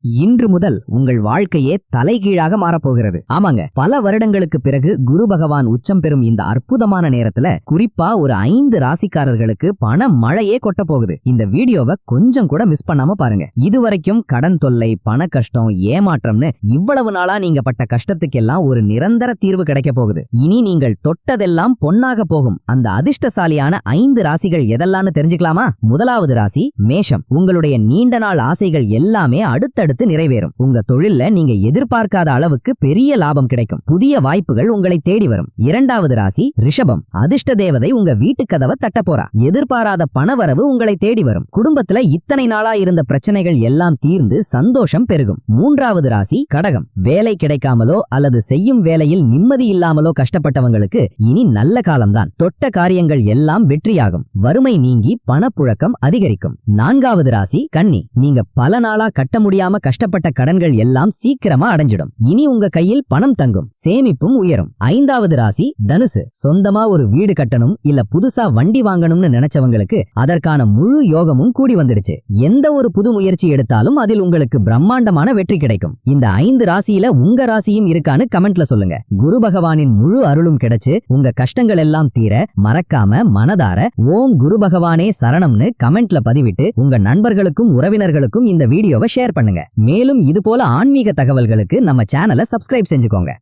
இன்று முதல் உங்கள் வாழ்க்கையே தலைகீழாக மாறப்போகிறது. ஆமாங்க, பல வருடங்களுக்கு பிறகு குரு பகவான் உச்சம் பெறும் இந்த அற்புதமான நேரத்துல குறிப்பா ஒரு 5 ராசிக்காரர்களுக்கு பண மழையே கொட்ட போகுது. இந்த வீடியோவை கொஞ்சம் கூட மிஸ் பண்ணாம பாருங்க. இதுவரைக்கும் கடன் தொல்லை, பண கஷ்டம், ஏமாற்றம்னு இவ்வளவு நாளா நீங்க பட்ட கஷ்டத்துக்கெல்லாம் ஒரு நிரந்தர தீர்வு கிடைக்க போகுது. இனி நீங்கள் தொட்டதெல்லாம் பொன்னாக போகும். அந்த அதிர்ஷ்டசாலியான 5 ராசிகள் எதெல்லாம்னு தெரிஞ்சுக்கலாமா? முதலாவது ராசி மேஷம். உங்களுடைய நீண்ட நாள் ஆசைகள் எல்லாமே அடுத்தடுத்து நிறைவேறும். உங்க தொழில்ல நீங்க எதிர்பார்க்காத அளவுக்கு பெரிய லாபம் கிடைக்கும். புதிய வாய்ப்புகள் உங்களை தேடி வரும். இரண்டாவது ராசி ரிஷபம். அதிர்ஷ்ட தேவதை உங்க வீட்டு கதவை தட்ட போறா. எதிர்பாராத பணவரவு உங்களை தேடி வரும். குடும்பத்துல இத்தனை நாளா இருந்த பிரச்சனைகள் எல்லாம் தீர்ந்து சந்தோஷம் பெருகும். மூன்றாவது ராசி கடகம். வேலை கிடைக்காமலோ அல்லது செய்யும் வேலையில் நிம்மதி இல்லாமலோ கஷ்டப்பட்டவங்களுக்கு இனி நல்ல காலம்தான். தொட்ட காரியங்கள் எல்லாம் வெற்றியாகும். வறுமை நீங்கி பணப்புழக்கம் அதிகரிக்கும். நான்காவது ராசி கன்னி. நீங்க பல நாளா கட்ட முடியாம கஷ்டப்பட்ட கடன்கள் எல்லாம் சீக்கிரமா அடைஞ்சிடும். இனி உங்க கையில் பணம் தங்கும். சேமிப்பும் உயரும். ஐந்தாவது ராசி தனுசு. சொந்தமா ஒரு வீடு கட்டணும் இல்ல புதுசா வண்டி வாங்கணும்னு நினைச்சவங்களுக்கு அதற்கான முழு யோகமும் கூடி வந்துடுச்சு. எந்த ஒரு புது முயற்சி எடுத்தாலும் அதில் உங்களுக்கு பிரம்மாண்டமான வெற்றி கிடைக்கும். இந்த 5 ராசியில உங்க ராசியும் இருக்கான்னு கமெண்ட்ல சொல்லுங்க. குரு பகவானின் முழு அருளும் கிடைச்சு உங்க கஷ்டங்கள் எல்லாம் தீர மறக்காம மனதார ஓம் குரு பகவானே சரணம்னு கமெண்ட்ல பதிவிட்டு உங்க நண்பர்களுக்கும் உறவினர்களுக்கும் இந்த வீடியோவை ஷேர் பண்ணுங்க. மேலும் இது போல ஆன்மீக தகவல்களுக்கு நம்ம சேனலை சப்ஸ்கிரைப் செஞ்சுக்கோங்க.